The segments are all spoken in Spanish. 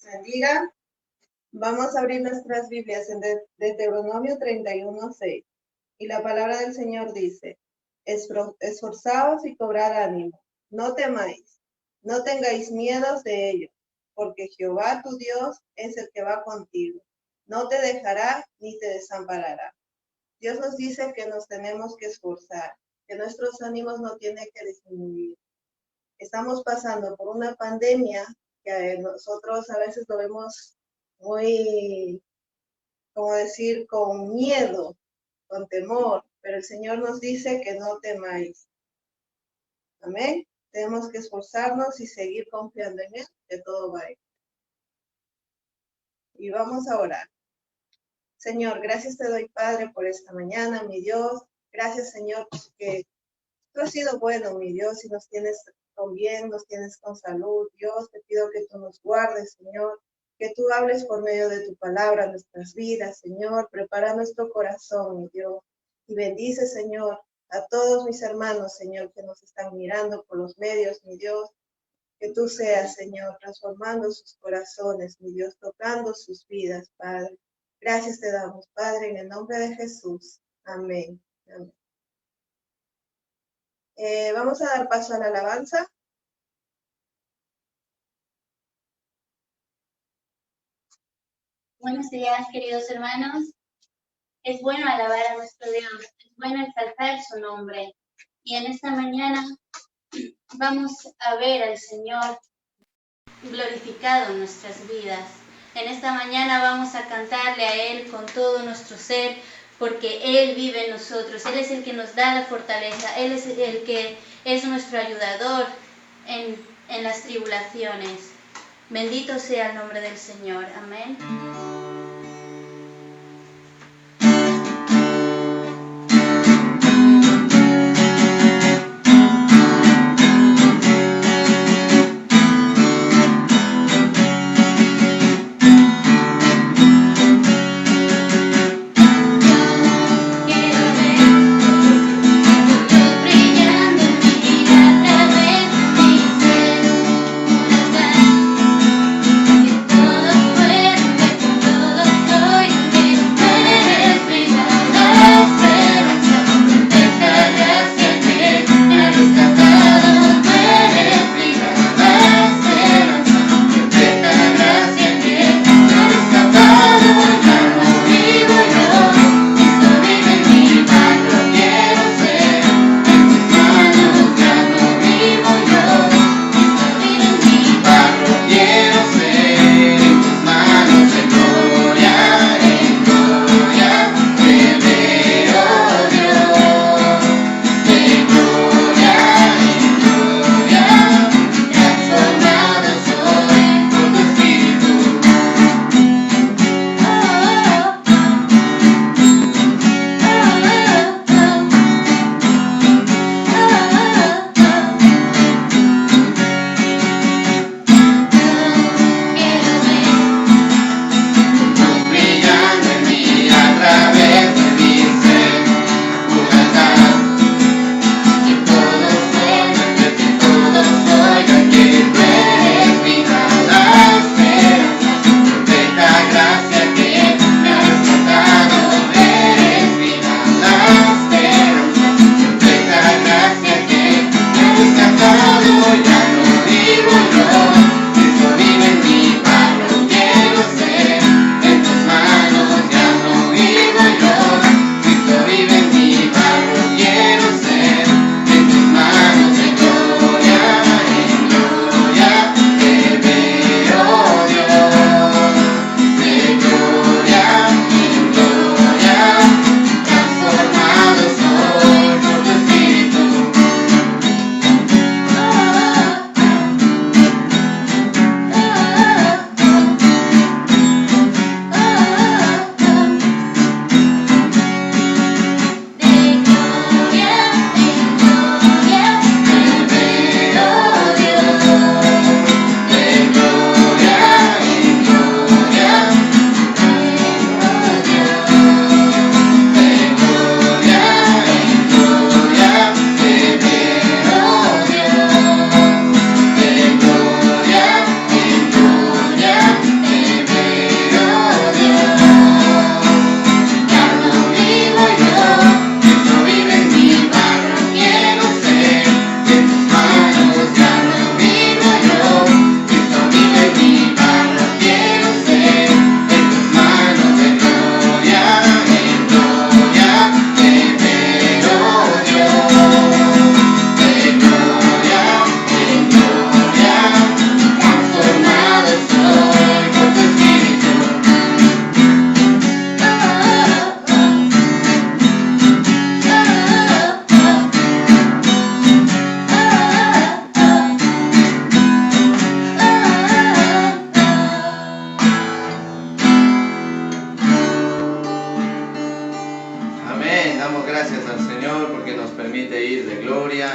Bendiga. Vamos a abrir nuestras Biblias en Deuteronomio 31:6. Y la palabra del Señor dice: esforzaos y cobrad ánimo, no temáis, no tengáis miedos de ellos, porque Jehová tu Dios es el que va contigo, no te dejará ni te desamparará. Dios nos dice que nos tenemos que esforzar, que nuestros ánimos no tienen que disminuir. Estamos pasando por una pandemia que nosotros a veces lo vemos muy, como decir, con miedo, con temor, pero el Señor nos dice que no temáis. Amén. Tenemos que esforzarnos y seguir confiando en Él, que todo va a ir. Y vamos a orar. Señor, gracias te doy, Padre, por esta mañana, mi Dios. Gracias, Señor, porque tú has sido bueno, mi Dios, y nos tienes con bien, nos tienes con salud. Dios, te pido que tú nos guardes, Señor, que tú hables por medio de tu palabra nuestras vidas, Señor. Prepara nuestro corazón, mi Dios, y bendice, Señor, a todos mis hermanos, Señor, que nos están mirando por los medios, mi Dios. Que tú seas, Señor, transformando sus corazones, mi Dios, tocando sus vidas, Padre. Gracias te damos, Padre, en el nombre de Jesús. Amén. Amén. Vamos a dar paso a la alabanza. Buenos días, queridos hermanos. Es bueno alabar a nuestro Dios, es bueno exaltar su nombre. Y en esta mañana vamos a ver al Señor glorificado en nuestras vidas. En esta mañana vamos a cantarle a Él con todo nuestro ser, porque Él vive en nosotros. Él es el que nos da la fortaleza, Él es el que es nuestro ayudador en las tribulaciones. Bendito sea el nombre del Señor. Amén. Todo fuerte, todo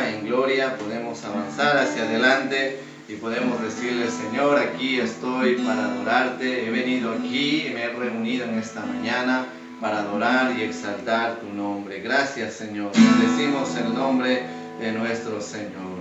vida, en gloria, podemos avanzar hacia adelante y podemos decirle: Señor, aquí estoy para adorarte, he venido aquí y me he reunido en esta mañana para adorar y exaltar tu nombre. Gracias, Señor. Bendecimos el nombre de nuestro Señor.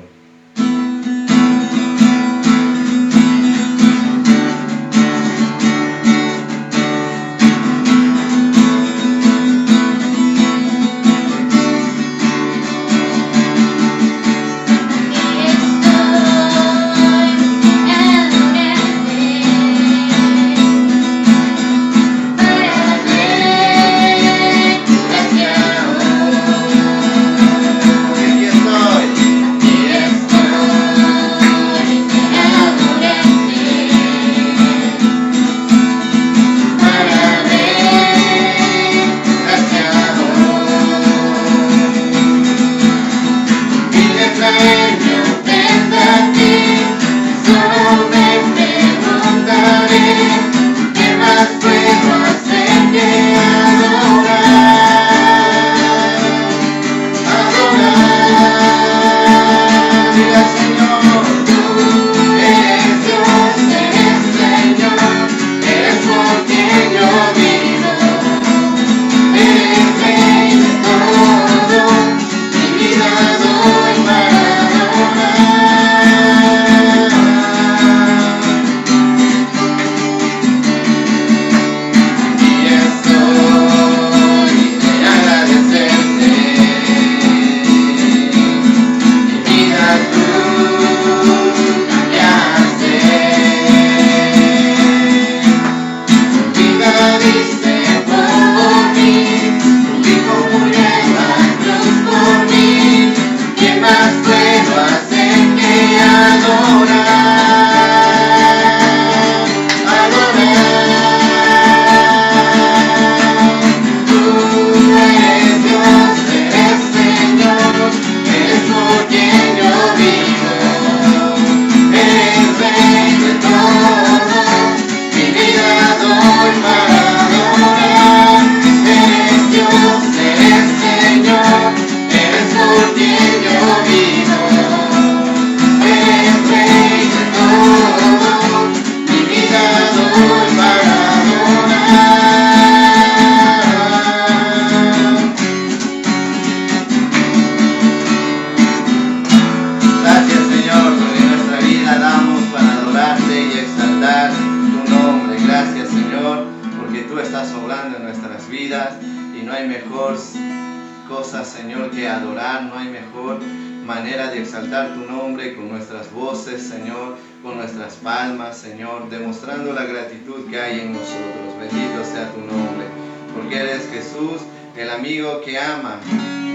Señor, que adorar. No hay mejor manera de exaltar tu nombre con nuestras voces, Señor, con nuestras palmas, Señor, demostrando la gratitud que hay en nosotros. Bendito sea tu nombre, porque eres Jesús, el amigo que ama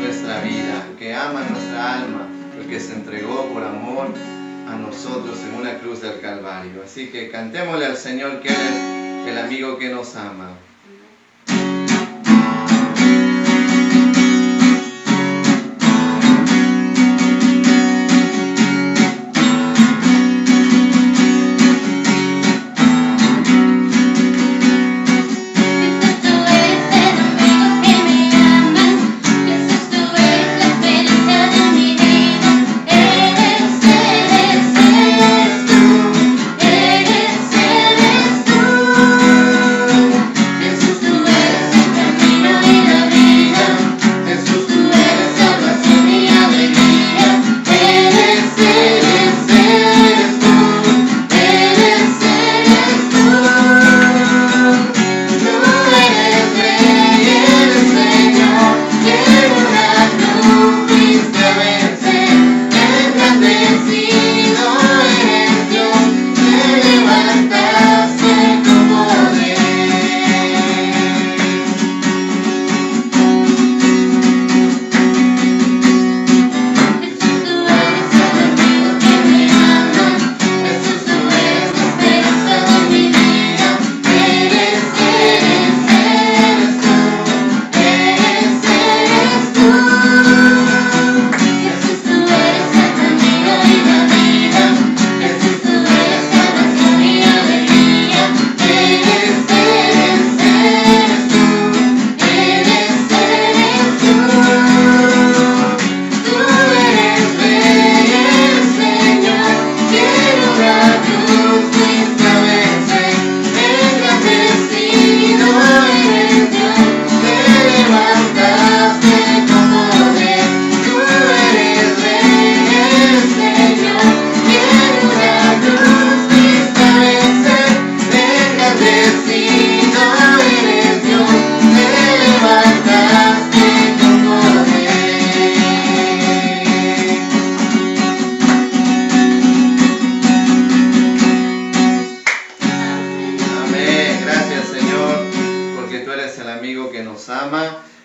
nuestra vida, que ama nuestra alma, el que se entregó por amor a nosotros en una cruz del Calvario. Así que cantémosle al Señor, que eres el amigo que nos ama. Eres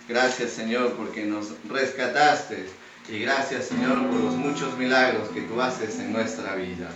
Gracias, Señor, porque nos rescataste. Y gracias, Señor, por los muchos milagros que tú haces en nuestra vida.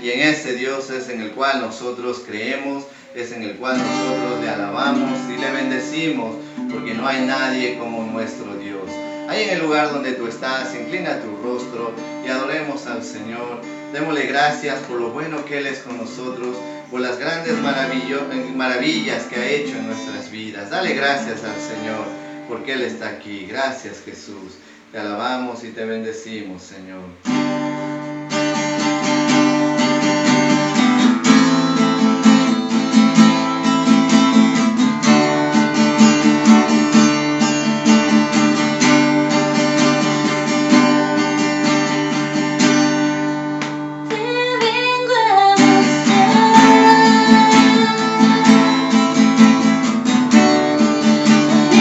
Y en ese Dios es en el cual nosotros creemos, es en el cual nosotros le alabamos y le bendecimos, porque no hay nadie como nuestro Dios. Ahí en el lugar donde tú estás, inclina tu rostro y adoremos al Señor. Démosle gracias por lo bueno que Él es con nosotros, por las grandes maravillas que ha hecho en nuestras vidas. Dale gracias al Señor, porque Él está aquí. Gracias, Jesús. Te alabamos y te bendecimos, Señor.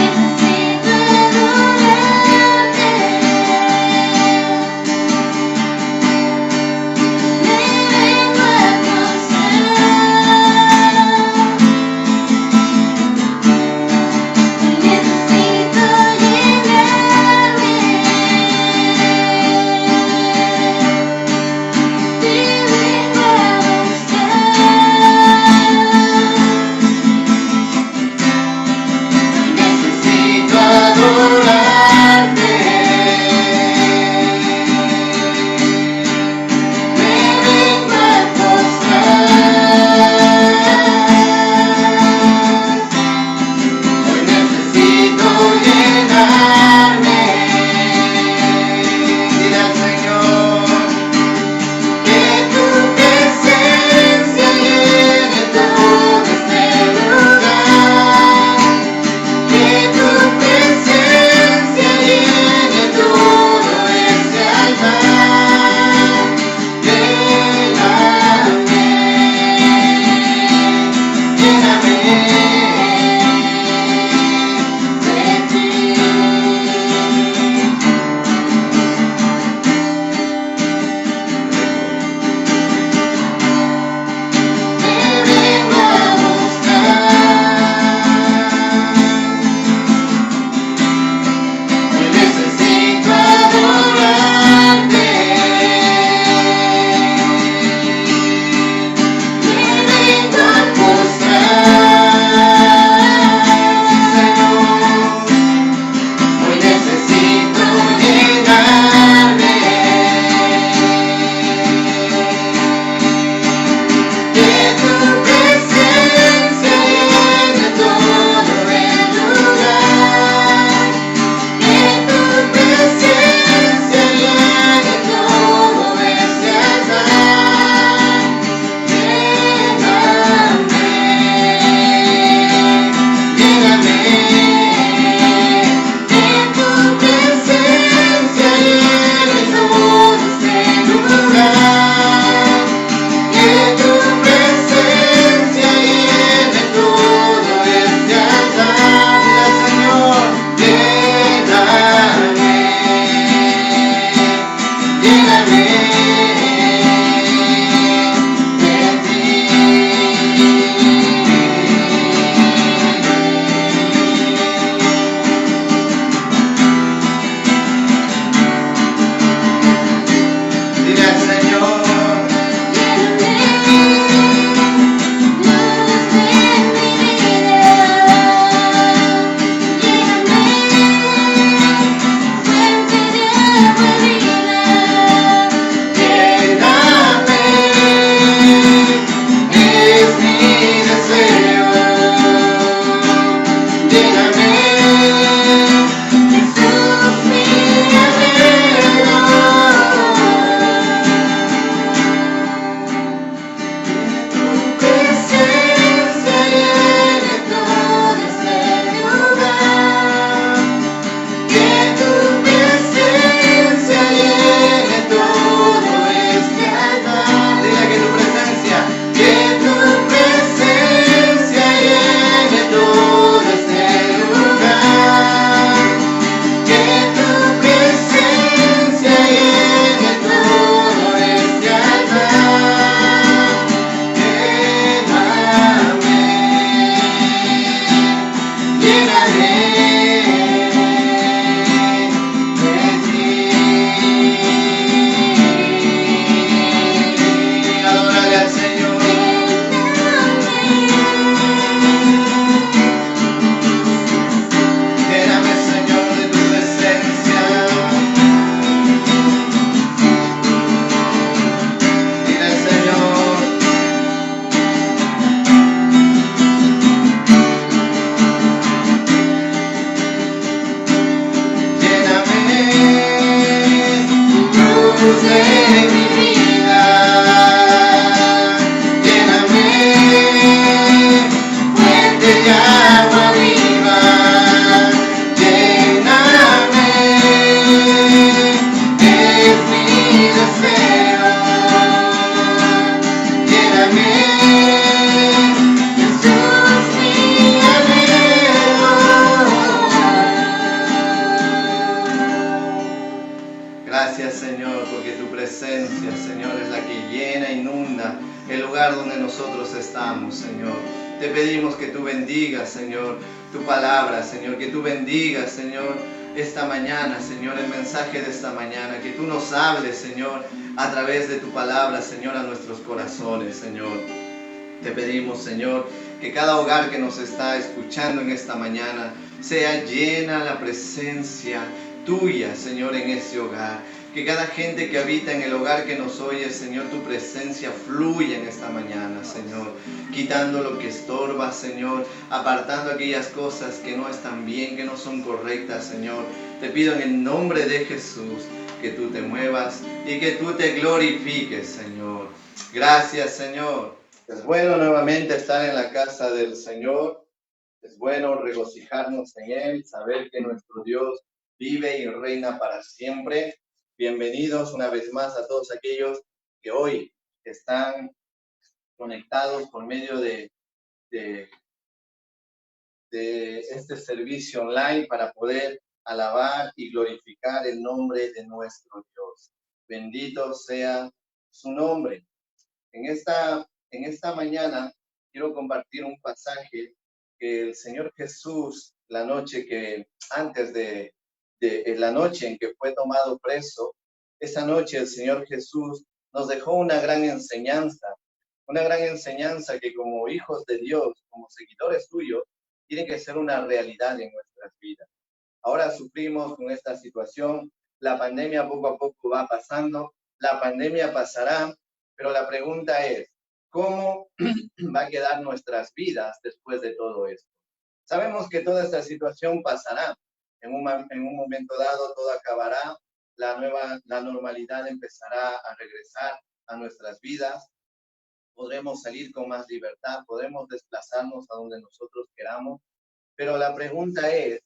Necesito adorarte. Gracias, Señor, porque tu presencia, Señor, es la que llena, inunda el lugar donde nosotros estamos, Señor. Te pedimos que tú bendigas, Señor, tu palabra, Señor, que tú bendigas, Señor, esta mañana, Señor, el mensaje de esta mañana, que tú nos hables, Señor, a través de tu palabra, Señor, a nuestros corazones, Señor. Te pedimos, Señor, que cada hogar que nos está escuchando en esta mañana sea llena la presencia tuya, Señor, en ese hogar. Que cada gente que habita en el hogar que nos oye, Señor, tu presencia fluya en esta mañana, Señor. Quitando lo que estorba, Señor. Apartando aquellas cosas que no están bien, que no son correctas, Señor. Te pido en el nombre de Jesús que tú te muevas y que tú te glorifiques, Señor. Gracias, Señor. Es bueno nuevamente estar en la casa del Señor. Es bueno regocijarnos en Él, saber que nuestro Dios vive y reina para siempre. Bienvenidos una vez más a todos aquellos que hoy están conectados por medio de este servicio online para poder alabar y glorificar el nombre de nuestro Dios. Bendito sea su nombre. En esta mañana quiero compartir un pasaje que el Señor Jesús, la noche que antes de la noche en que fue tomado preso, esa noche el Señor Jesús nos dejó una gran enseñanza que como hijos de Dios, como seguidores suyos, tiene que ser una realidad en nuestras vidas. Ahora sufrimos con esta situación, la pandemia poco a poco va pasando, la pandemia pasará, pero la pregunta es, ¿cómo va a quedar nuestras vidas después de todo esto? Sabemos que toda esta situación pasará. En un momento dado todo acabará, la normalidad empezará a regresar a nuestras vidas, podremos salir con más libertad, podremos desplazarnos a donde nosotros queramos, pero la pregunta es,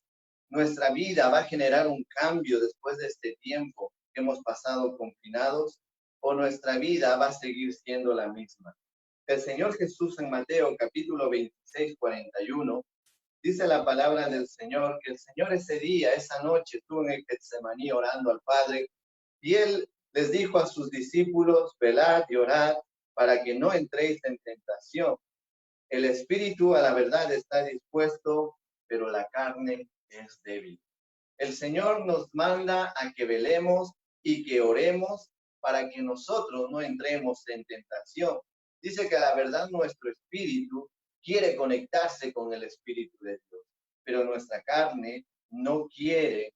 ¿nuestra vida va a generar un cambio después de este tiempo que hemos pasado confinados o nuestra vida va a seguir siendo la misma? El Señor Jesús en Mateo capítulo 26, 41, dice la palabra del Señor que el Señor ese día, esa noche, estuvo en el Getsemaní orando al Padre y Él les dijo a sus discípulos, velad y orad para que no entréis en tentación. El espíritu a la verdad está dispuesto, pero la carne es débil. El Señor nos manda a que velemos y que oremos para que nosotros no entremos en tentación. Dice que a la verdad nuestro espíritu quiere conectarse con el espíritu de Dios, pero nuestra carne no quiere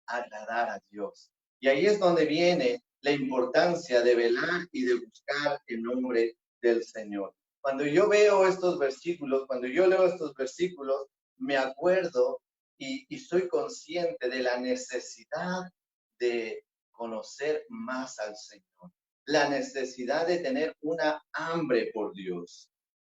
agradar a Dios. Y ahí es donde viene la importancia de velar y de buscar el nombre del Señor. Cuando yo veo estos versículos, cuando yo leo estos versículos, me acuerdo y soy consciente de la necesidad de conocer más al Señor, la necesidad de tener una hambre por Dios.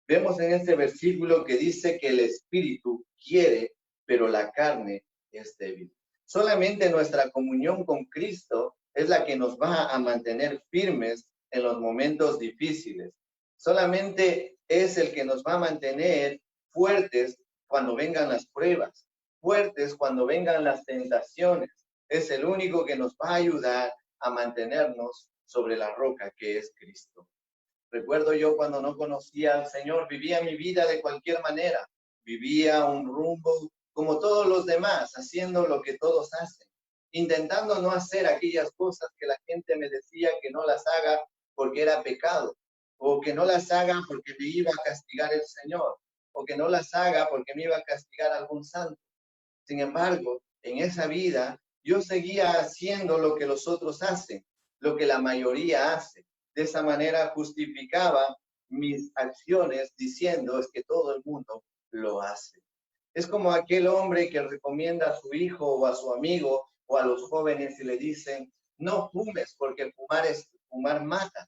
Vemos en este versículo que dice que el espíritu quiere, pero la carne es débil. Solamente nuestra comunión con Cristo es la que nos va a mantener firmes en los momentos difíciles. Solamente es el que nos va a mantener fuertes cuando vengan las pruebas, fuertes cuando vengan las tentaciones. Es el único que nos va a ayudar a mantenernos sobre la roca que es Cristo. Recuerdo yo cuando no conocía al Señor, vivía mi vida de cualquier manera, vivía un rumbo como todos los demás, haciendo lo que todos hacen, intentando no hacer aquellas cosas que la gente me decía que no las haga porque era pecado, o que no las haga porque me iba a castigar el Señor, o que no las haga porque me iba a castigar algún santo. Sin embargo, en esa vida yo seguía haciendo lo que los otros hacen, lo que la mayoría hace. De esa manera justificaba mis acciones diciendo es que todo el mundo lo hace. Es como aquel hombre que recomienda a su hijo o a su amigo o a los jóvenes y le dicen, no fumes porque fumar mata.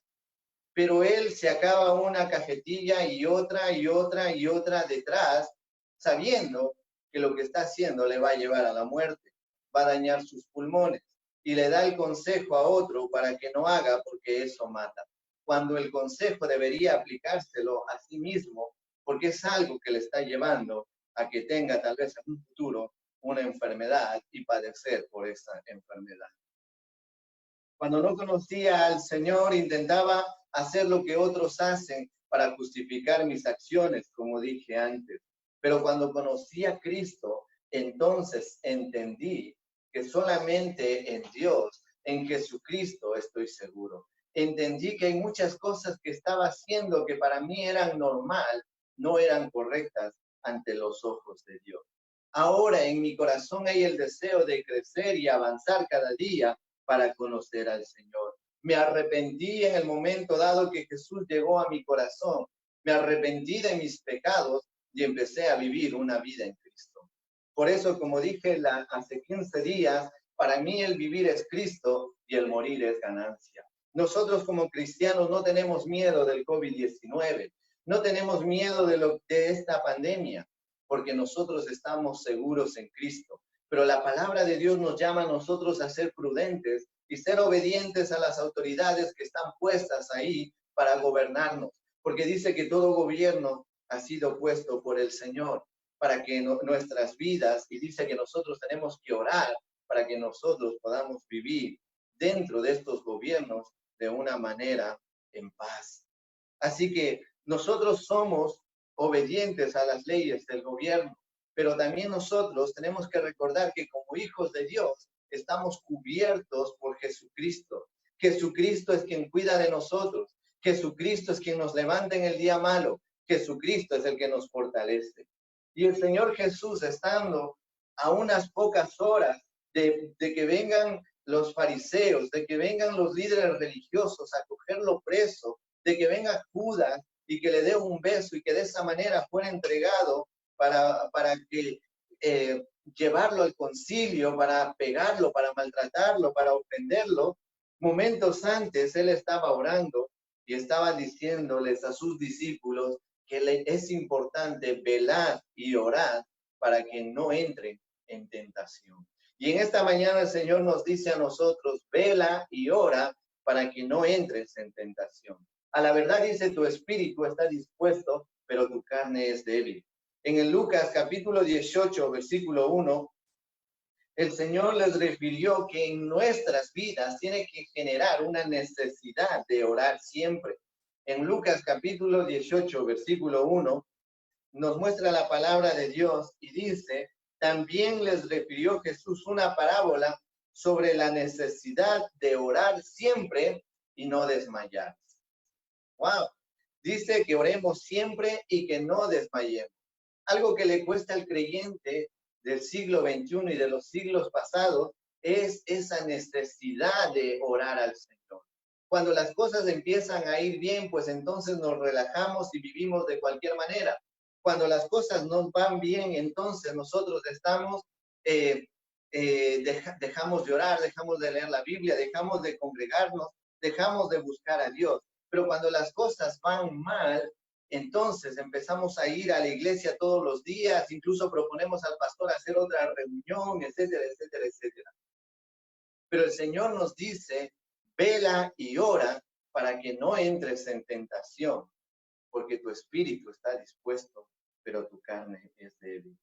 Pero él se acaba una cajetilla y otra y otra y otra detrás, sabiendo que lo que está haciendo le va a llevar a la muerte, va a dañar sus pulmones y le da el consejo a otro para que no haga porque eso mata. Cuando el consejo debería aplicárselo a sí mismo porque es algo que le está llevando a que tenga tal vez en un futuro una enfermedad y padecer por esa enfermedad. Cuando no conocía al Señor, intentaba hacer lo que otros hacen para justificar mis acciones, como dije antes. Pero cuando conocí a Cristo, entonces entendí que solamente en Dios, en Jesucristo, estoy seguro. Entendí que hay muchas cosas que estaba haciendo que para mí eran normal, no eran correctas ante los ojos de Dios. Ahora en mi corazón hay el deseo de crecer y avanzar cada día para conocer al Señor. Me arrepentí en el momento dado que Jesús llegó a mi corazón. Me arrepentí de mis pecados y empecé a vivir una vida en Cristo. Por eso, como dije hace 15 días, para mí el vivir es Cristo y el morir es ganancia. Nosotros como cristianos no tenemos miedo del COVID-19, no tenemos miedo de esta pandemia, porque nosotros estamos seguros en Cristo. Pero la palabra de Dios nos llama a nosotros a ser prudentes y ser obedientes a las autoridades que están puestas ahí para gobernarnos, porque dice que todo gobierno ha sido puesto por el Señor para que nuestras vidas, y dice que nosotros tenemos que orar para que nosotros podamos vivir dentro de estos gobiernos de una manera en paz. Así que nosotros somos obedientes a las leyes del gobierno, pero también nosotros tenemos que recordar que como hijos de Dios estamos cubiertos por Jesucristo. Jesucristo es quien cuida de nosotros. Jesucristo es quien nos levanta en el día malo. Jesucristo es el que nos fortalece. Y el Señor Jesús, estando a unas pocas horas de que vengan los fariseos, de que vengan los líderes religiosos a cogerlo preso, de que venga Judas y que le dé un beso y que de esa manera fuera entregado para que llevarlo al concilio, para pegarlo, para maltratarlo, para ofenderlo. Momentos antes él estaba orando y estaba diciéndoles a sus discípulos que es importante velar y orar para que no entren en tentación. Y en esta mañana el Señor nos dice a nosotros, vela y ora para que no entres en tentación. A la verdad dice, tu espíritu está dispuesto, pero tu carne es débil. En el Lucas capítulo 18, versículo 1, el Señor les refirió que en nuestras vidas tiene que generar una necesidad de orar siempre. En Lucas capítulo 18, versículo 1, nos muestra la palabra de Dios y dice, también les refirió Jesús una parábola sobre la necesidad de orar siempre y no desmayar. Wow. Dice que oremos siempre y que no desmayemos. Algo que le cuesta al creyente del siglo XXI y de los siglos pasados es esa necesidad de orar al Señor. Cuando las cosas empiezan a ir bien, pues entonces nos relajamos y vivimos de cualquier manera. Cuando las cosas no van bien, entonces nosotros estamos, dejamos de orar, dejamos de leer la Biblia, dejamos de congregarnos, dejamos de buscar a Dios. Pero cuando las cosas van mal, entonces empezamos a ir a la iglesia todos los días, incluso proponemos al pastor hacer otra reunión, etcétera, etcétera, etcétera. Pero el Señor nos dice, vela y ora para que no entres en tentación, porque tu espíritu está dispuesto, pero tu carne es débil.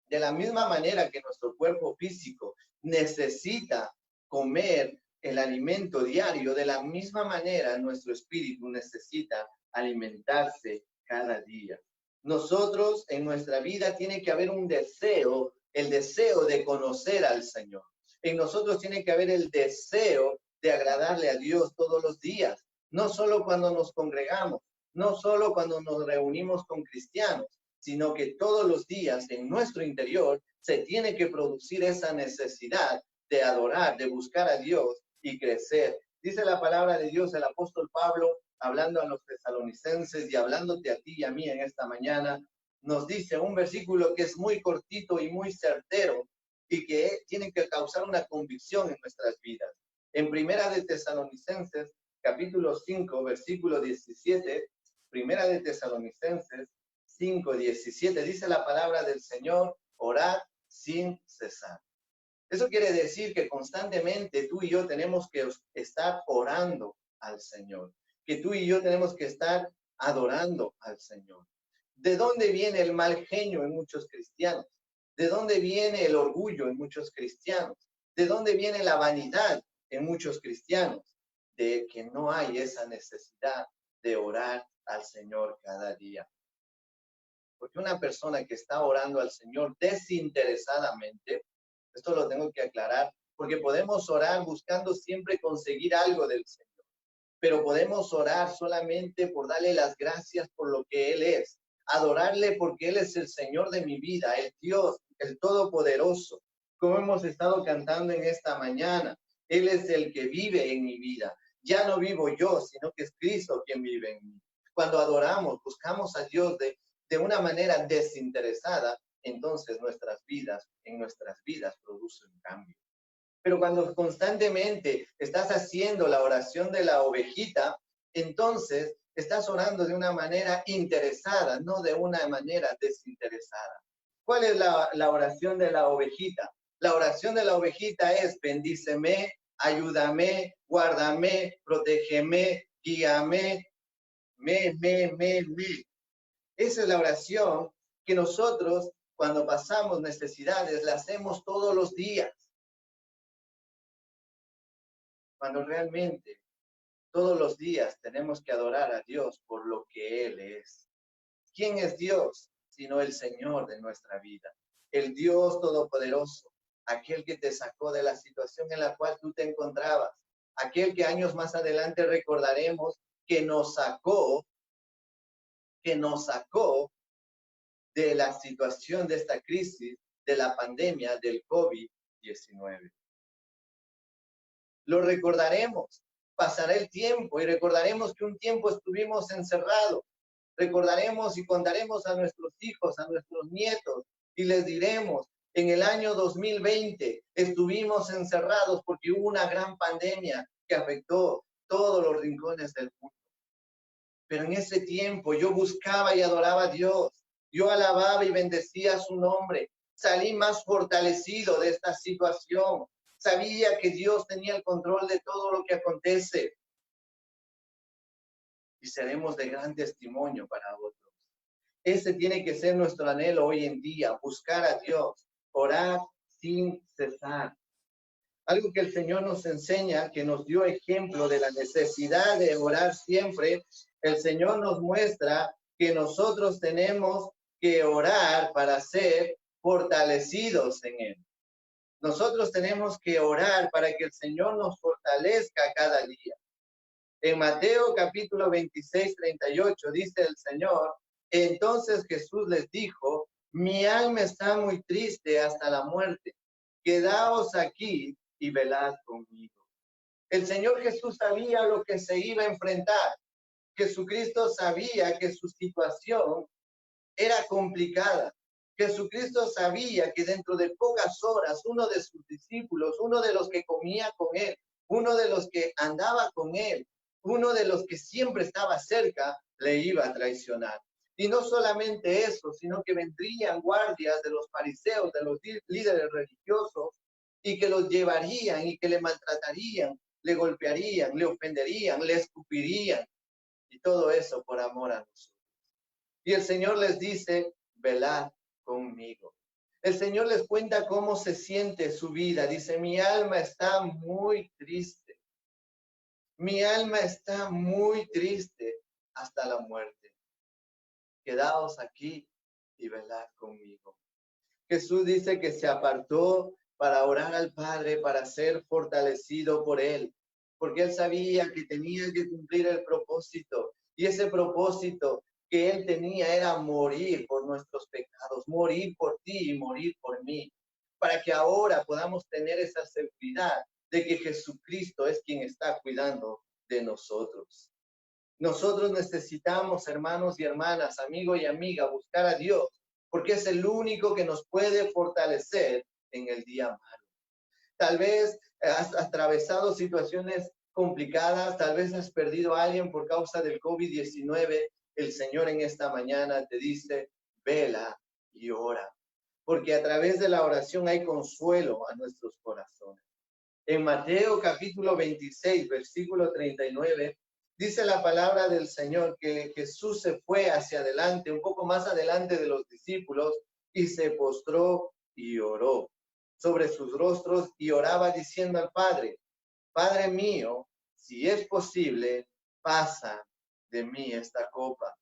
De la misma manera que nuestro cuerpo físico necesita comer el alimento diario, de la misma manera nuestro espíritu necesita alimentarse cada día. Nosotros en nuestra vida tiene que haber un deseo, el deseo de conocer al Señor. En nosotros tiene que haber el deseo de agradarle a Dios todos los días, no solo cuando nos congregamos, no solo cuando nos reunimos con cristianos, sino que todos los días en nuestro interior se tiene que producir esa necesidad de adorar, de buscar a Dios y crecer. Dice la palabra de Dios, el apóstol Pablo, hablando a los tesalonicenses y hablándote a ti y a mí en esta mañana, nos dice un versículo que es muy cortito y muy certero y que tiene que causar una convicción en nuestras vidas. En Primera de Tesalonicenses, capítulo 5, versículo 17, Primera de Tesalonicenses 5:17, dice la palabra del Señor, orad sin cesar. Eso quiere decir que constantemente tú y yo tenemos que estar orando al Señor, que tú y yo tenemos que estar adorando al Señor. ¿De dónde viene el mal genio en muchos cristianos? ¿De dónde viene el orgullo en muchos cristianos? ¿De dónde viene la vanidad en muchos cristianos de que no hay esa necesidad de orar al Señor cada día. Porque una persona que está orando al Señor desinteresadamente, esto lo tengo que aclarar, porque podemos orar buscando siempre conseguir algo del Señor, pero podemos orar solamente por darle las gracias por lo que Él es, adorarle porque Él es el Señor de mi vida, el Dios, el Todopoderoso, como hemos estado cantando en esta mañana. Él es el que vive en mi vida. Ya no vivo yo, sino que es Cristo quien vive en mí. Cuando adoramos, buscamos a Dios de una manera desinteresada, entonces en nuestras vidas produce un cambio. Pero cuando constantemente estás haciendo la oración de la ovejita, entonces estás orando de una manera interesada, no de una manera desinteresada. ¿Cuál es la oración de la ovejita? La oración de la ovejita es: bendíceme, ayúdame, guárdame, protégeme, guíame, me. Esa es la oración que nosotros, cuando pasamos necesidades, la hacemos todos los días. Cuando realmente todos los días tenemos que adorar a Dios por lo que Él es. ¿Quién es Dios? Sino el Señor de nuestra vida. El Dios Todopoderoso, aquel que te sacó de la situación en la cual tú te encontrabas. Aquel que años más adelante recordaremos que nos sacó de la situación de esta crisis, de la pandemia del COVID-19. Lo recordaremos, pasará el tiempo y recordaremos que un tiempo estuvimos encerrados. Recordaremos y contaremos a nuestros hijos, a nuestros nietos, y les diremos: en el año 2020 estuvimos encerrados porque hubo una gran pandemia que afectó todos los rincones del mundo. Pero en ese tiempo yo buscaba y adoraba a Dios. Yo alababa y bendecía su nombre. Salí más fortalecido de esta situación. Sabía que Dios tenía el control de todo lo que acontece. Y seremos de gran testimonio para otros. Ese tiene que ser nuestro anhelo hoy en día: buscar a Dios, orar sin cesar. Algo que el Señor nos enseña, que nos dio ejemplo de la necesidad de orar siempre. El Señor nos muestra que nosotros tenemos que orar para ser fortalecidos en Él. Nosotros tenemos que orar para que el Señor nos fortalezca cada día. En Mateo capítulo 26, 38 dice el Señor: entonces Jesús les dijo: mi alma está muy triste hasta la muerte. Quedaos aquí y velad conmigo. El Señor Jesús sabía lo que se iba a enfrentar. Jesucristo sabía que su situación era complicada. Jesucristo sabía que dentro de pocas horas uno de sus discípulos, uno de los que comía con Él, uno de los que andaba con Él, uno de los que siempre estaba cerca, le iba a traicionar. Y no solamente eso, sino que vendrían guardias de los fariseos, de los líderes religiosos, y que los llevarían y que le maltratarían, le golpearían, le ofenderían, le escupirían, y todo eso por amor a nosotros. Y el Señor les dice: velad conmigo. El Señor les cuenta cómo se siente su vida. Dice: mi alma está muy triste. Mi alma está muy triste hasta la muerte. Quedaos aquí y velad conmigo. Jesús dice que se apartó para orar al Padre, para ser fortalecido por Él, porque Él sabía que tenía que cumplir el propósito, y ese propósito que Él tenía era morir por nuestros pecados, morir por ti y morir por mí, para que ahora podamos tener esa seguridad de que Jesucristo es quien está cuidando de nosotros. Nosotros necesitamos, hermanos y hermanas, amigo y amiga, buscar a Dios, porque es el único que nos puede fortalecer en el día malo. Tal vez has atravesado situaciones complicadas, tal vez has perdido a alguien por causa del COVID-19. El Señor en esta mañana te dice: vela y ora, porque a través de la oración hay consuelo a nuestros corazones. En Mateo capítulo 26, versículo 39, dice la palabra del Señor que Jesús se fue hacia adelante, un poco más adelante de los discípulos, y se postró y oró sobre sus rostros y oraba diciendo al Padre: Padre mío, si es posible, pasa de mí esta copa,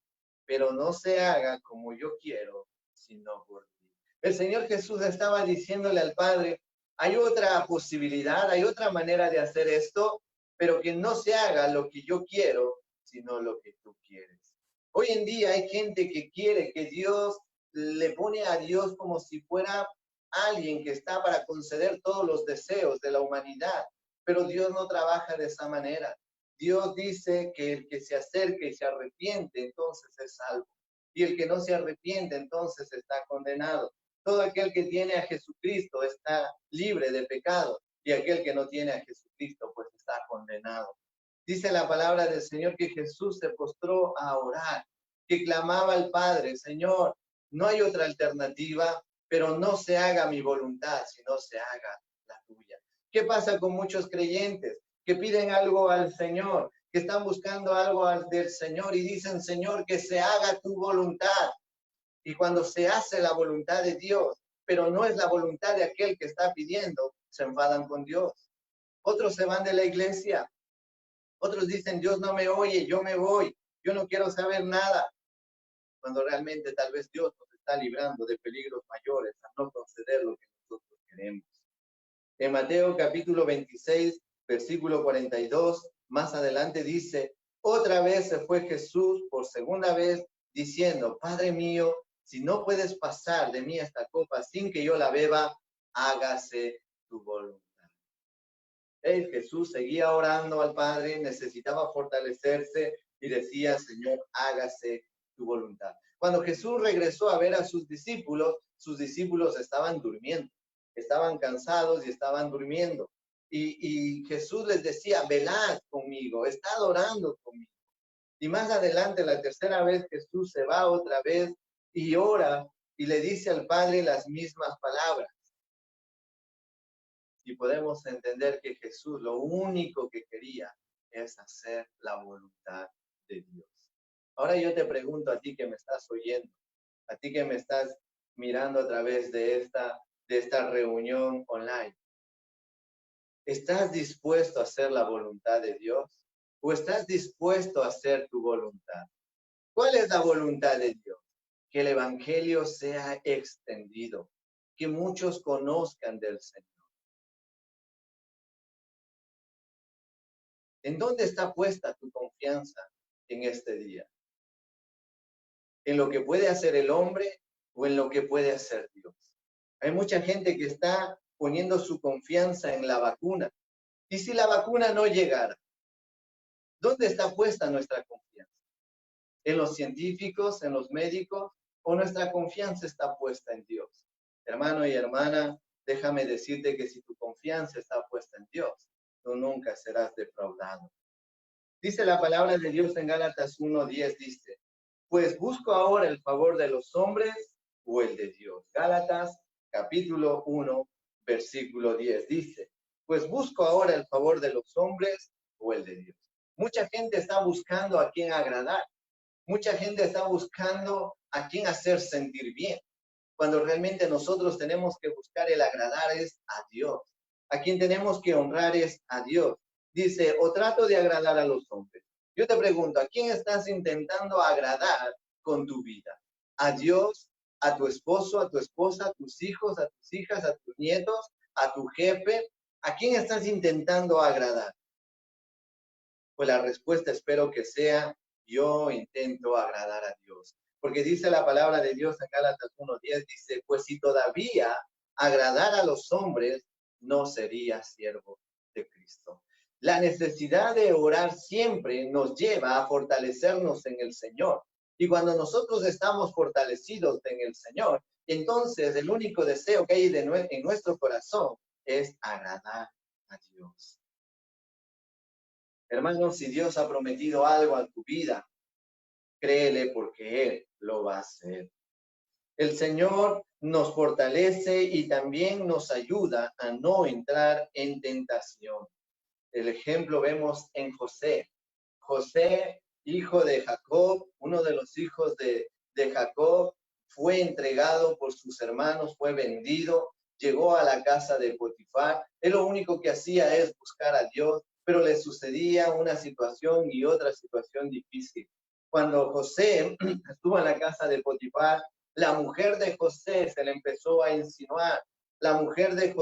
pero no se haga como yo quiero, sino por ti. El Señor Jesús estaba diciéndole al Padre, hay otra posibilidad, hay otra manera de hacer esto, pero que no se haga lo que yo quiero, sino lo que tú quieres. Hoy en día hay gente que quiere que Dios le pone a Dios como si fuera alguien que está para conceder todos los deseos de la humanidad, pero Dios no trabaja de esa manera. Dios dice que el que se acerque y se arrepiente, entonces es salvo. Y el que no se arrepiente, entonces está condenado. Todo aquel que tiene a Jesucristo está libre de pecado, y aquel que no tiene a Jesucristo, pues está condenado. Dice la palabra del Señor que Jesús se postró a orar, que clamaba al Padre, Señor, no hay otra alternativa, pero no se haga mi voluntad, sino se haga la tuya. ¿Qué pasa con muchos creyentes que piden algo al Señor, que están buscando algo del Señor y dicen, Señor, que se haga tu voluntad? Y cuando se hace la voluntad de Dios, pero no es la voluntad de aquel que está pidiendo, se enfadan con Dios. Otros se van de la iglesia. Otros dicen, Dios no me oye, yo me voy, yo no quiero saber nada. Cuando realmente tal vez Dios nos está librando de peligros mayores a no conceder lo que nosotros queremos. En Mateo capítulo 26, versículo 42, más adelante dice, otra vez se fue Jesús por segunda vez diciendo, Padre mío, si no puedes pasar de mí esta copa sin que yo la beba, hágase tu voluntad. Jesús seguía orando al Padre, necesitaba fortalecerse y decía, Señor, hágase tu voluntad. Cuando Jesús regresó a ver a sus discípulos estaban durmiendo, estaban cansados y estaban durmiendo. Y Jesús les decía, velad conmigo, estad orando conmigo. Y más adelante, la tercera vez, Jesús se va otra vez y ora y le dice al Padre las mismas palabras. Y podemos entender que Jesús lo único que quería es hacer la voluntad de Dios. Ahora yo te pregunto a ti que me estás oyendo, a ti que me estás mirando a través de esta reunión online. ¿Estás dispuesto a hacer la voluntad de Dios? ¿O estás dispuesto a hacer tu voluntad? ¿Cuál es la voluntad de Dios? Que el evangelio sea extendido, que muchos conozcan del Señor. ¿En dónde está puesta tu confianza en este día? ¿En lo que puede hacer el hombre o en lo que puede hacer Dios? Hay mucha gente que está poniendo su confianza en la vacuna. ¿Y si la vacuna no llegara? ¿Dónde está puesta nuestra confianza? ¿En los científicos, en los médicos? ¿O nuestra confianza está puesta en Dios? Hermano y hermana, déjame decirte que si tu confianza está puesta en Dios, tú nunca serás defraudado. Dice la palabra de Dios en Gálatas 1:10, dice, pues busco ahora el favor de los hombres o el de Dios. Gálatas capítulo 1, versículo 10 dice, pues busco ahora el favor de los hombres o el de Dios. Mucha gente está buscando a quién agradar. Mucha gente está buscando a quién hacer sentir bien. Cuando realmente nosotros tenemos que buscar el agradar es a Dios. A quien tenemos que honrar es a Dios. Dice, o trato de agradar a los hombres. Yo te pregunto, ¿a quién estás intentando agradar con tu vida? ¿A Dios, a tu esposo, a tu esposa, a tus hijos, a tus hijas, a tus nietos, a tu jefe? ¿A quién estás intentando agradar? Pues la respuesta espero que sea, yo intento agradar a Dios. Porque dice la palabra de Dios en Gálatas 1:10, dice, pues si todavía agradar a los hombres, no sería siervo de Cristo. La necesidad de orar siempre nos lleva a fortalecernos en el Señor. Y cuando nosotros estamos fortalecidos en el Señor, entonces el único deseo que hay en nuestro corazón es agradar a Dios. Hermano, si Dios ha prometido algo a tu vida, créele porque Él lo va a hacer. El Señor nos fortalece y también nos ayuda a no entrar en tentación. El ejemplo vemos en José. José, hijo de Jacob, uno de los hijos de Jacob, fue entregado por sus hermanos, fue vendido llegó a la casa de Potifar. Él lo único que hacía es buscar a Dios, pero le sucedía una situación y otra situación difícil. Cuando José estuvo en la casa de Potifar, la mujer de José se le empezó a insinuar. La mujer de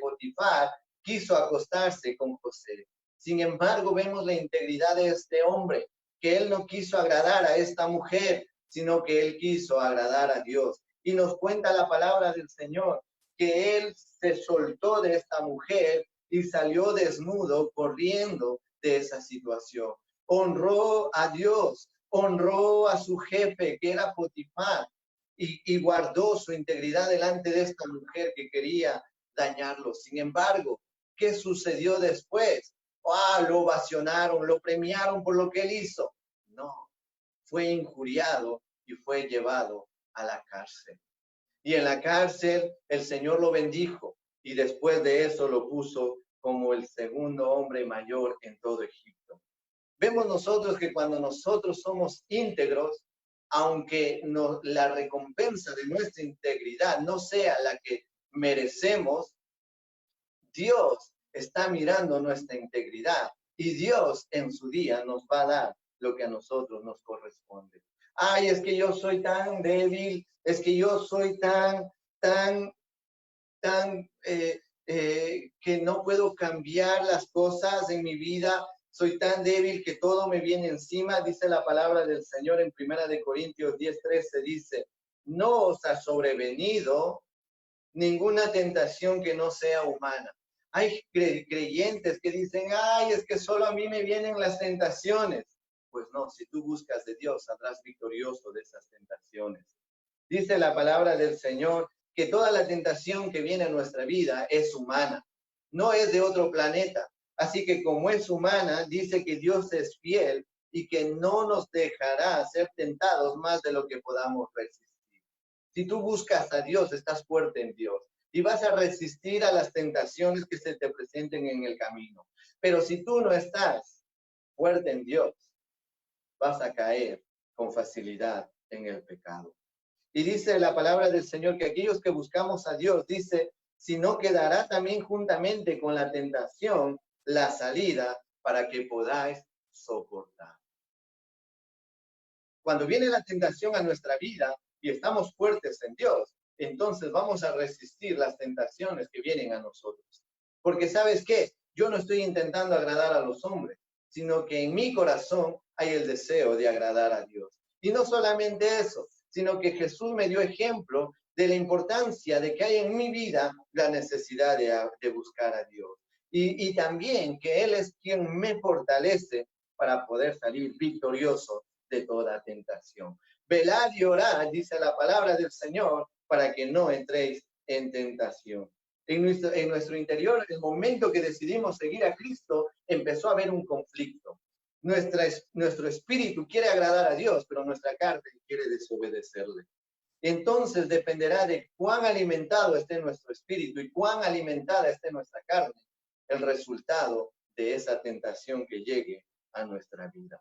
Potifar quiso acostarse con José. Sin embargo, vemos la integridad de este hombre, que él no quiso agradar a esta mujer, sino que él quiso agradar a Dios. Y nos cuenta la palabra del Señor, que él se soltó de esta mujer y salió desnudo corriendo de esa situación. Honró a Dios, honró a su jefe, que era Potifar, y guardó su integridad delante de esta mujer que quería dañarlo. Sin embargo, ¿qué sucedió después? Lo ovacionaron, lo premiaron por lo que él hizo. No, fue injuriado y fue llevado a la cárcel. Y en la cárcel el Señor lo bendijo y después de eso lo puso como el segundo hombre mayor en todo Egipto. Vemos nosotros que cuando nosotros somos íntegros, aunque la recompensa de nuestra integridad no sea la que merecemos, Dios está mirando nuestra integridad y Dios en su día nos va a dar lo que a nosotros nos corresponde. Ay, es que yo soy tan débil, es que yo soy tan que no puedo cambiar las cosas en mi vida, soy tan débil que todo me viene encima, dice la palabra del Señor en 1 Corintios 10:13, dice, no os ha sobrevenido ninguna tentación que no sea humana. Hay creyentes que dicen, ay, es que solo a mí me vienen las tentaciones. Pues no, si tú buscas de Dios, saldrás victorioso de esas tentaciones. Dice la palabra del Señor que toda la tentación que viene a nuestra vida es humana, no es de otro planeta. Así que como es humana, dice que Dios es fiel y que no nos dejará ser tentados más de lo que podamos resistir. Si tú buscas a Dios, estás fuerte en Dios y vas a resistir a las tentaciones que se te presenten en el camino. Pero si tú no estás fuerte en Dios, vas a caer con facilidad en el pecado. Y dice la palabra del Señor que aquellos que buscamos a Dios, dice, si no quedará también juntamente con la tentación la salida para que podáis soportar. Cuando viene la tentación a nuestra vida y estamos fuertes en Dios, entonces vamos a resistir las tentaciones que vienen a nosotros. Porque ¿sabes qué? Yo no estoy intentando agradar a los hombres, sino que en mi corazón hay el deseo de agradar a Dios. Y no solamente eso, sino que Jesús me dio ejemplo de la importancia de que hay en mi vida la necesidad de buscar a Dios. Y también que Él es quien me fortalece para poder salir victorioso de toda tentación. Velad y orad, dice la palabra del Señor, para que no entréis en tentación. En nuestro interior, el momento que decidimos seguir a Cristo, empezó a haber un conflicto. Nuestro espíritu quiere agradar a Dios, pero nuestra carne quiere desobedecerle. Entonces dependerá de cuán alimentado esté nuestro espíritu y cuán alimentada esté nuestra carne, el resultado de esa tentación que llegue a nuestra vida.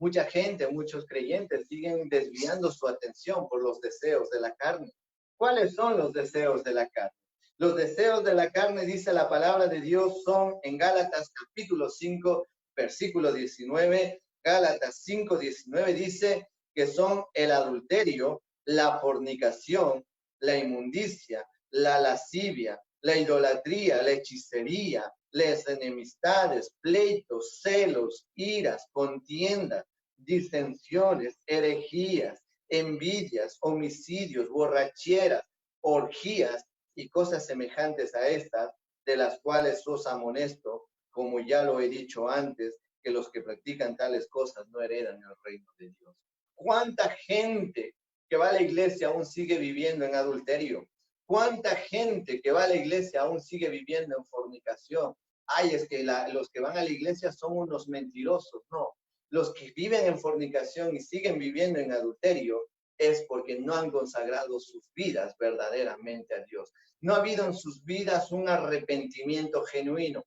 Mucha gente, muchos creyentes siguen desviando su atención por los deseos de la carne. ¿Cuáles son los deseos de la carne? Los deseos de la carne, dice la palabra de Dios, son en Gálatas capítulo 5, versículo 19. Gálatas 5, 19 dice que son el adulterio, la fornicación, la inmundicia, la lascivia, la idolatría, la hechicería, las enemistades, pleitos, celos, iras, contiendas, disensiones, herejías, envidias, homicidios, borracheras, orgías y cosas semejantes a estas, de las cuales os amonesto, como ya lo he dicho antes, que los que practican tales cosas no heredan el reino de Dios. ¿Cuánta gente que va a la iglesia aún sigue viviendo en adulterio? ¿Cuánta gente que va a la iglesia aún sigue viviendo en fornicación? Ay, es que los que van a la iglesia son unos mentirosos. No, los que viven en fornicación y siguen viviendo en adulterio es porque no han consagrado sus vidas verdaderamente a Dios. No ha habido en sus vidas un arrepentimiento genuino.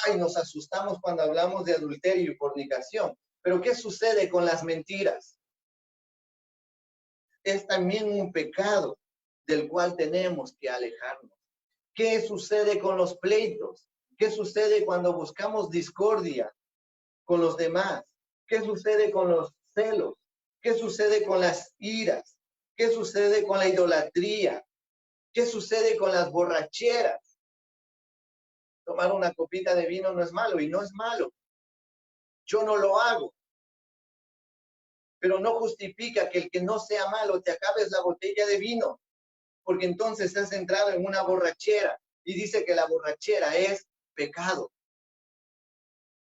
Ay, nos asustamos cuando hablamos de adulterio y fornicación. Pero ¿qué sucede con las mentiras? Es también un pecado. del cual tenemos que alejarnos. ¿Qué sucede con los pleitos? ¿Qué sucede cuando buscamos discordia con los demás? ¿Qué sucede con los celos? ¿Qué sucede con las iras? ¿Qué sucede con la idolatría? ¿Qué sucede con las borracheras? Tomar una copita de vino no es malo, y no es malo. Yo no lo hago. Pero no justifica que el que no sea malo te acabes la botella de vino, porque entonces has entrado en una borrachera, y dice que la borrachera es pecado.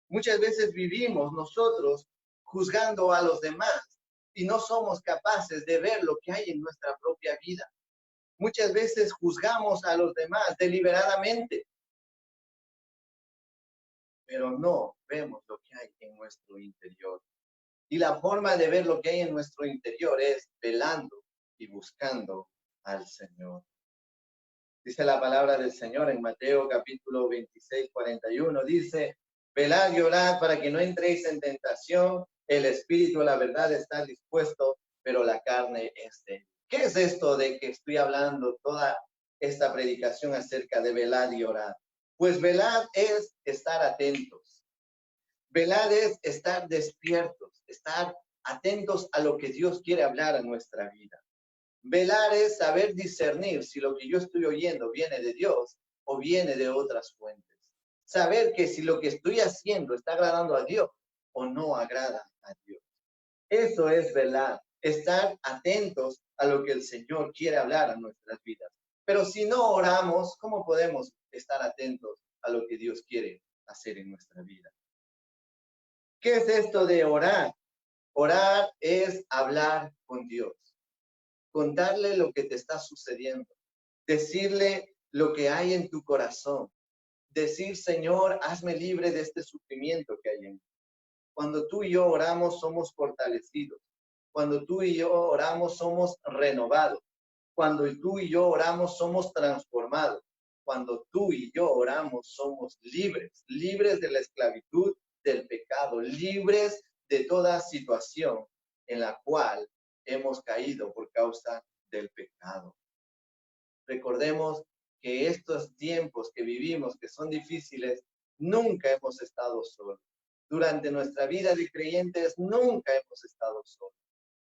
Muchas veces vivimos nosotros juzgando a los demás y no somos capaces de ver lo que hay en nuestra propia vida. Muchas veces juzgamos a los demás deliberadamente, pero no vemos lo que hay en nuestro interior. Y la forma de ver lo que hay en nuestro interior es velando y buscando al Señor. Dice la palabra del Señor en Mateo capítulo 26, 41, dice: velad y orad para que no entréis en tentación. El espíritu, la verdad, está dispuesto, pero la carne es débil. ¿Qué es esto de que estoy hablando toda esta predicación acerca de velad y orad? Pues velad es estar atentos. Velad es estar despiertos, estar atentos a lo que Dios quiere hablar a nuestra vida. Velar es saber discernir si lo que yo estoy oyendo viene de Dios o viene de otras fuentes. Saber que si lo que estoy haciendo está agradando a Dios o no agrada a Dios. Eso es velar, estar atentos a lo que el Señor quiere hablar a nuestras vidas. Pero si no oramos, ¿cómo podemos estar atentos a lo que Dios quiere hacer en nuestra vida? ¿Qué es esto de orar? Orar es hablar con Dios. Contarle lo que te está sucediendo, decirle lo que hay en tu corazón, decir: Señor, hazme libre de este sufrimiento que hay en mí. Cuando tú y yo oramos, somos fortalecidos. Cuando tú y yo oramos, somos renovados. Cuando tú y yo oramos, somos transformados. Cuando tú y yo oramos, somos libres, libres de la esclavitud del pecado, libres de toda situación en la cual hemos caído por causa del pecado. Recordemos que estos tiempos que vivimos, que son difíciles, nunca hemos estado solos. Durante nuestra vida de creyentes, nunca hemos estado solos.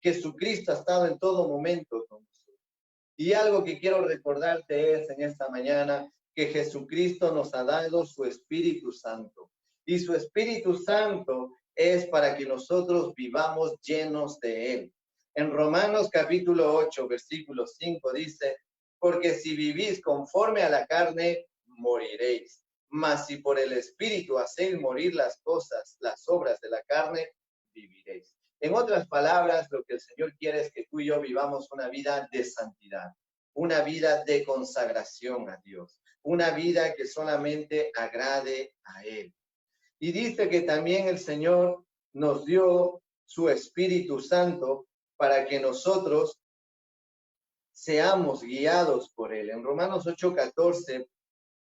Jesucristo ha estado en todo momento con nosotros. Y algo que quiero recordarte es en esta mañana que Jesucristo nos ha dado su Espíritu Santo. Y su Espíritu Santo es para que nosotros vivamos llenos de Él. En Romanos capítulo 8, versículo 5 dice: porque si vivís conforme a la carne, moriréis. Mas si por el Espíritu hacéis morir las cosas, las obras de la carne, viviréis. En otras palabras, lo que el Señor quiere es que tú y yo vivamos una vida de santidad, una vida de consagración a Dios, una vida que solamente agrade a Él. Y dice que también el Señor nos dio su Espíritu Santo para que nosotros seamos guiados por Él. En Romanos 8:14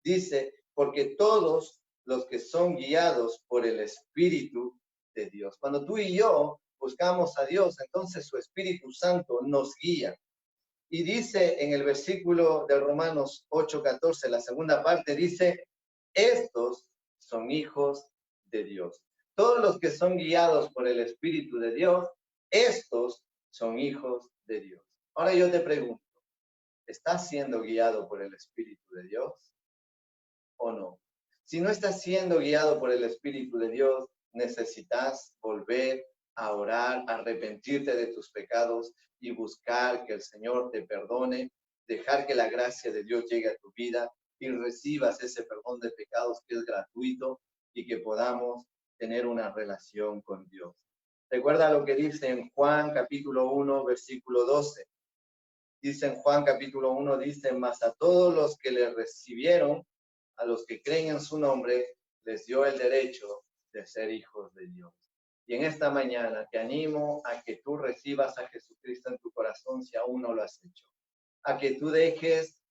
dice: porque todos los que son guiados por el Espíritu de Dios. Cuando tú y yo buscamos a Dios, entonces su Espíritu Santo nos guía. Y dice en el versículo de Romanos 8:14, la segunda parte, dice: estos son hijos de Dios. Todos los que son guiados por el Espíritu de Dios, estos son hijos de Dios. Ahora yo te pregunto, ¿estás siendo guiado por el Espíritu de Dios o no? Si no estás siendo guiado por el Espíritu de Dios, necesitas volver a orar, arrepentirte de tus pecados y buscar que el Señor te perdone, dejar que la gracia de Dios llegue a tu vida y recibas ese perdón de pecados que es gratuito y que podamos tener una relación con Dios. Recuerda lo que dice en Juan capítulo 1, versículo 12. Dice en Juan capítulo 1, dice: mas a todos los que le recibieron, a los que creen en su nombre, les dio el derecho de ser hijos de Dios. Y en esta mañana te animo a que tú recibas a Jesucristo en tu corazón si aún no lo has hecho. A que tú dejes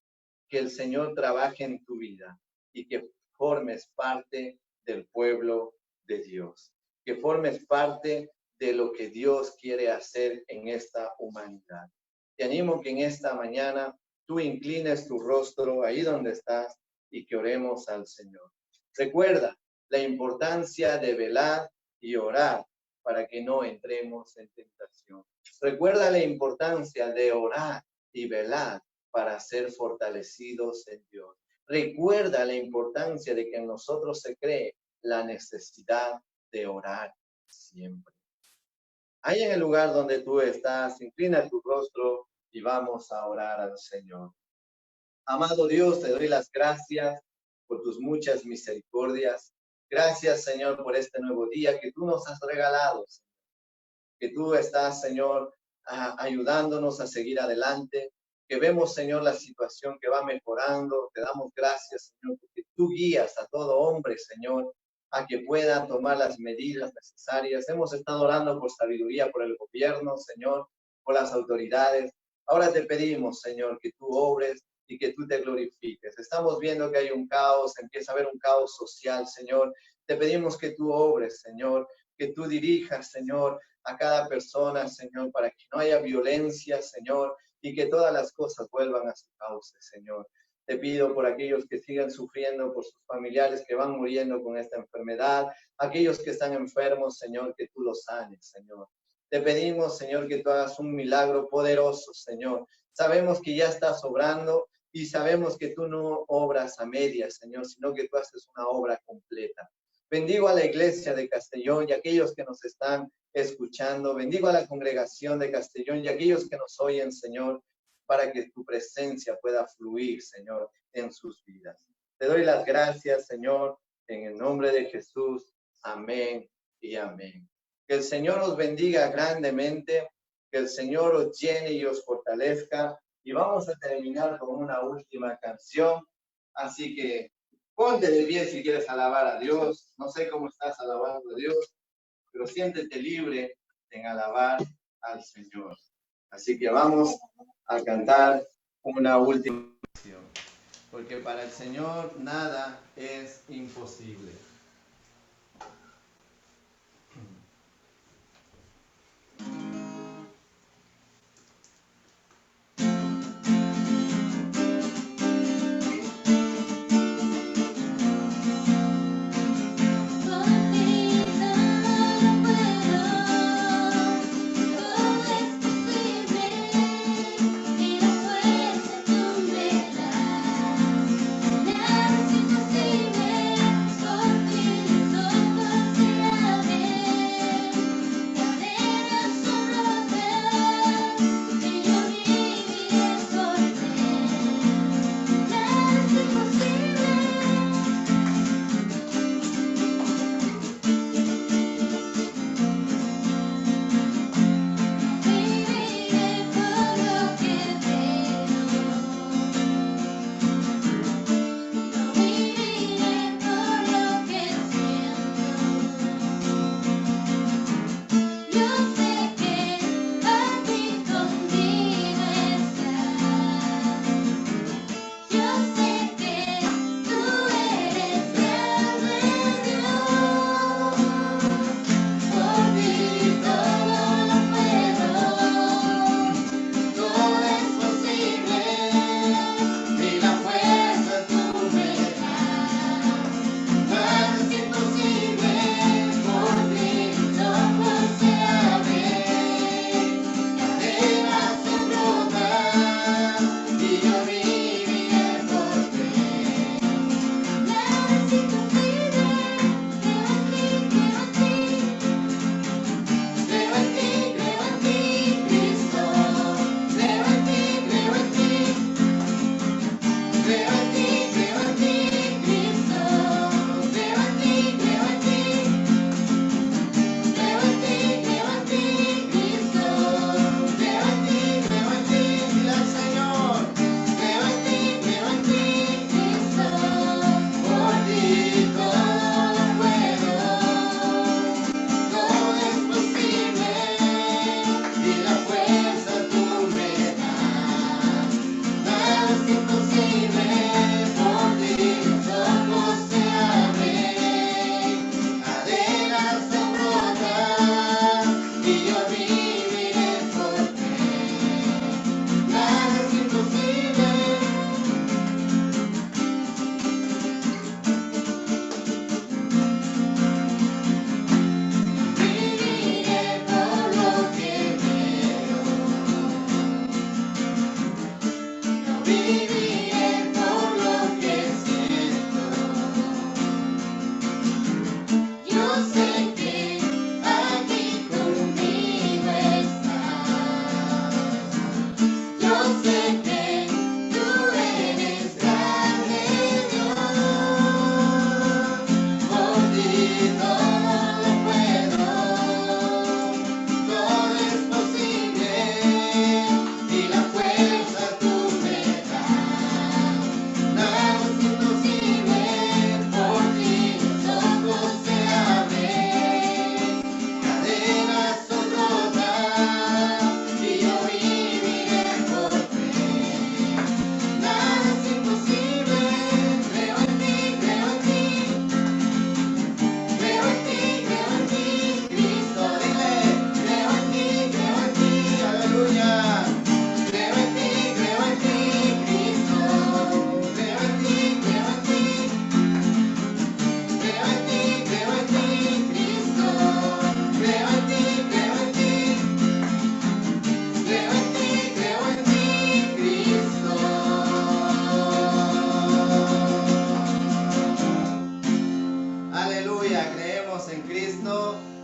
que el Señor trabaje en tu vida y que formes parte del pueblo de Dios. Que formes parte de lo que Dios quiere hacer en esta humanidad. Te animo que en esta mañana tú inclines tu rostro ahí donde estás y que oremos al Señor. Recuerda la importancia de velar y orar para que no entremos en tentación. Recuerda la importancia de orar y velar para ser fortalecidos en Dios. Recuerda la importancia de que en nosotros se cree la necesidad de orar siempre. Ahí en el lugar donde tú estás, inclina tu rostro y vamos a orar al Señor. Amado Dios, te doy las gracias por tus muchas misericordias. Gracias, Señor, por este nuevo día que tú nos has regalado. Que tú estás, Señor, ayudándonos a seguir adelante. Que vemos, Señor, la situación que va mejorando. Te damos gracias, Señor, porque tú guías a todo hombre, Señor, a que pueda tomar las medidas necesarias. Hemos estado orando por sabiduría por el gobierno, Señor, por las autoridades. Ahora te pedimos, Señor, que tú obres y que tú te glorifiques. Estamos viendo que hay un caos, empieza a haber un caos social, Señor. Te pedimos que tú obres, Señor, que tú dirijas, Señor, a cada persona, Señor, para que no haya violencia, Señor, y que todas las cosas vuelvan a su cauce, Señor. Te pido por aquellos que sigan sufriendo, por sus familiares que van muriendo con esta enfermedad, aquellos que están enfermos, Señor, que tú los sanes, Señor. Te pedimos, Señor, que tú hagas un milagro poderoso, Señor. Sabemos que ya estás obrando y sabemos que tú no obras a medias, Señor, sino que tú haces una obra completa. Bendigo a la iglesia de Castellón y a aquellos que nos están escuchando. Bendigo a la congregación de Castellón y a aquellos que nos oyen, Señor, para que tu presencia pueda fluir, Señor, en sus vidas. Te doy las gracias, Señor, en el nombre de Jesús. Amén y amén. Que el Señor os bendiga grandemente, que el Señor os llene y os fortalezca. Y vamos a terminar con una última canción. Así que ponte de pie si quieres alabar a Dios. No sé cómo estás alabando a Dios, pero siéntete libre en alabar al Señor. Así que vamos a cantar una última canción, porque para el Señor nada es imposible. Nada es imposible.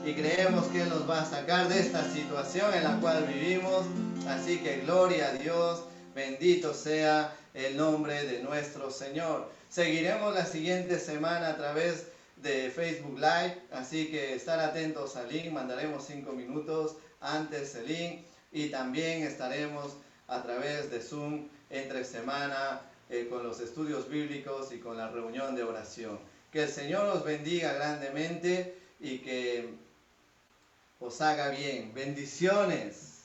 y creemos que Él nos va a sacar de esta situación en la cual vivimos. Así que gloria a Dios, bendito sea el nombre de nuestro Señor. Seguiremos la siguiente semana a través de Facebook Live, así que estar atentos al link, mandaremos 5 minutos antes el link, y también estaremos a través de Zoom entre semana con los estudios bíblicos y con la reunión de oración. Que el Señor os bendiga grandemente y que os haga bien. Bendiciones.